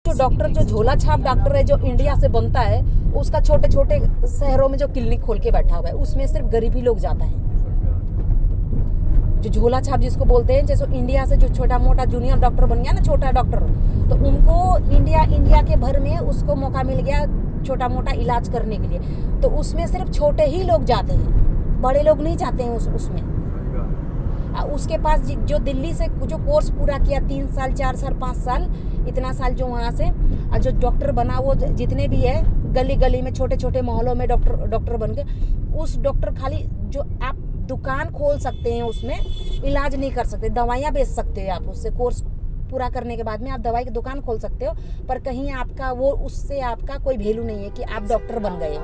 जो डॉक्टर जो झोला छाप डॉक्टर है जो इंडिया से बनता है, उसका छोटे छोटे शहरों में जो क्लिनिक खोल के बैठा हुआ है, उसमें सिर्फ गरीबी लोग जाता है। जो झोला छाप जिसको बोलते हैं, जैसे इंडिया से जो छोटा मोटा जूनियर डॉक्टर बन गया ना, छोटा डॉक्टर, तो उनको इंडिया के भर में उसको मौका मिल गया छोटा मोटा इलाज करने के लिए। तो उसमें सिर्फ छोटे ही लोग जाते हैं, बड़े लोग नहीं जाते हैं उसमें। उसके पास जो दिल्ली से जो कोर्स पूरा किया 3 साल 4 साल 5 साल इतना साल जो वहाँ से जो डॉक्टर बना, वो जितने भी है गली गली में छोटे छोटे मोहल्लों में डॉक्टर बन गए। उस डॉक्टर खाली जो आप दुकान खोल सकते हैं, उसमें इलाज नहीं कर सकते, दवाइयाँ बेच सकते हैं आप। उससे कोर्स पूरा करने के बाद में आप दवाई की दुकान खोल सकते हो, पर कहीं आपका वो उससे आपका कोई वैल्यू नहीं है कि आप डॉक्टर बन गए।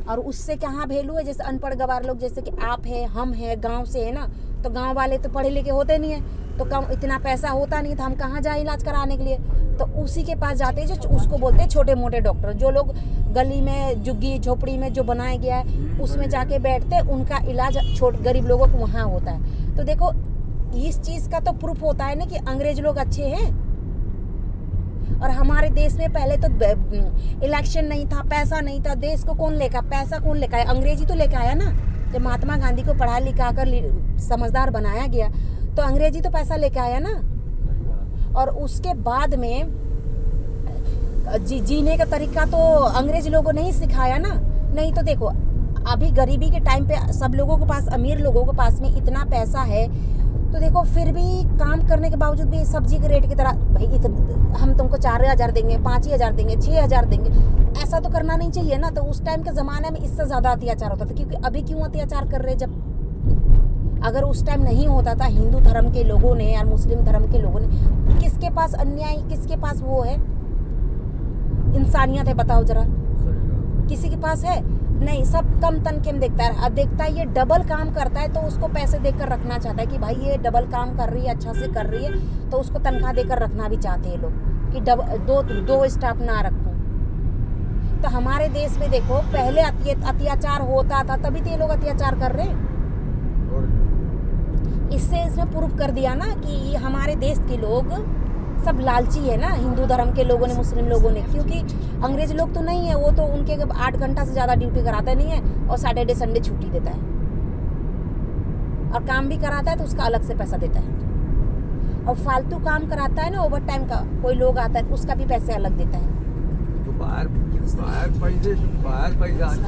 और उससे कहाँ वैल्यू है, जैसे अनपढ़ गवार लोग, जैसे कि आप है, हम है, गांव से है ना, तो गांव वाले तो पढ़े लिखे होते नहीं है, तो कम इतना पैसा होता नहीं था, हम कहाँ जाए इलाज कराने के लिए। तो उसी के पास जाते हैं जो उसको बोलते हैं छोटे मोटे डॉक्टर। जो लोग गली में झुग्गी झोपड़ी में जो बनाया गया है उसमें जाके बैठते, उनका इलाज गरीब लोगों को वहाँ होता है। तो देखो, इस चीज़ का तो प्रूफ होता है ना कि अंग्रेज लोग अच्छे हैं। और हमारे देश में पहले तो इलेक्शन नहीं था, पैसा नहीं था, देश को कौन लेकर, पैसा कौन लेकर आया? अंग्रेजी तो लेकर आया ना। जब महात्मा गांधी को पढ़ा लिखा कर समझदार बनाया गया, तो अंग्रेजी तो पैसा लेकर आया ना। और उसके बाद में जीने का तरीका तो अंग्रेज लोगों ने ही सिखाया ना। नहीं तो देखो, अभी गरीबी के टाइम पे सब लोगों के पास, अमीर लोगों के पास में इतना पैसा है, तो देखो फिर भी काम करने के बावजूद भी सब्जी के रेट की तरह, भाई हम तुमको 4,000 देंगे, 5,000 देंगे, 6,000 देंगे, ऐसा तो करना नहीं चाहिए ना। तो उस टाइम के ज़माने में इससे ज़्यादा अत्याचार होता था, क्योंकि अभी क्यों अत्याचार कर रहे, जब अगर उस टाइम नहीं होता था, हिंदू धर्म के लोगों ने या मुस्लिम धर्म के लोगों ने, किसके पास अन्याय, किसके पास वो है, इंसानियत है, बताओ जरा। किसी के पास है नहीं, सब कम तनखे में देखता है। अब देखता है ये डबल काम करता है, तो उसको पैसे देकर रखना चाहता है कि भाई ये डबल काम कर रही है, अच्छा से कर रही है, तो उसको तनख्वाह देकर रखना भी चाहते हैं लोग कि दो स्टाफ ना रखूं। तो हमारे देश में देखो, पहले अत्याचार होता था, तभी तो ये लोग अत्याचार कर रहे हैं। इसने प्रूफ कर दिया ना कि हमारे देश के लोग सब लालची है ना, हिंदू धर्म के लोगों ने, मुस्लिम लोगों ने। क्योंकि अंग्रेज लोग तो नहीं है, वो तो उनके 8 घंटा से ज़्यादा ड्यूटी कराता नहीं है, और सैटरडे संडे छुट्टी देता है, और काम भी कराता है तो उसका अलग से पैसा देता है। और फालतू काम कराता है ना, ओवर टाइम का कोई लोग आता है, उसका भी पैसे अलग देता है। तो बाहर पैसा,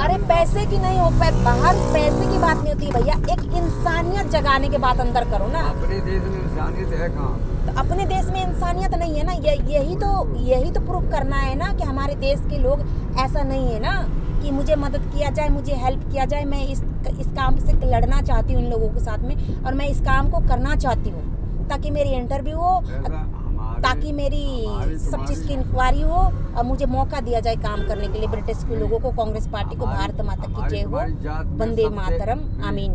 अरे पैसे की नहीं हो, बाहर पैसे की बात नहीं होती भैया, एक इंसानियत जगाने के बात अंदर करो ना। अपने देश में इंसानियत है कहाँ? तो अपने देश में इंसानियत नहीं है ना, यही तो प्रूफ करना है ना कि हमारे देश के लोग ऐसा नहीं है ना कि मुझे मदद किया जाए, मुझे हेल्प किया जाए। मैं इस काम से लड़ना चाहती हूँ इन लोगों के साथ में, और मैं इस काम को करना चाहती हूँ ताकि मेरी इंटरव्यू हो, ताकि मेरी सब चीज़ की इंक्वायरी हो, और मुझे मौका दिया जाए काम करने के लिए। ब्रिटिश के लोगों को, कांग्रेस पार्टी को, भारत माता की जय हो, वंदे मातरम, आमीन।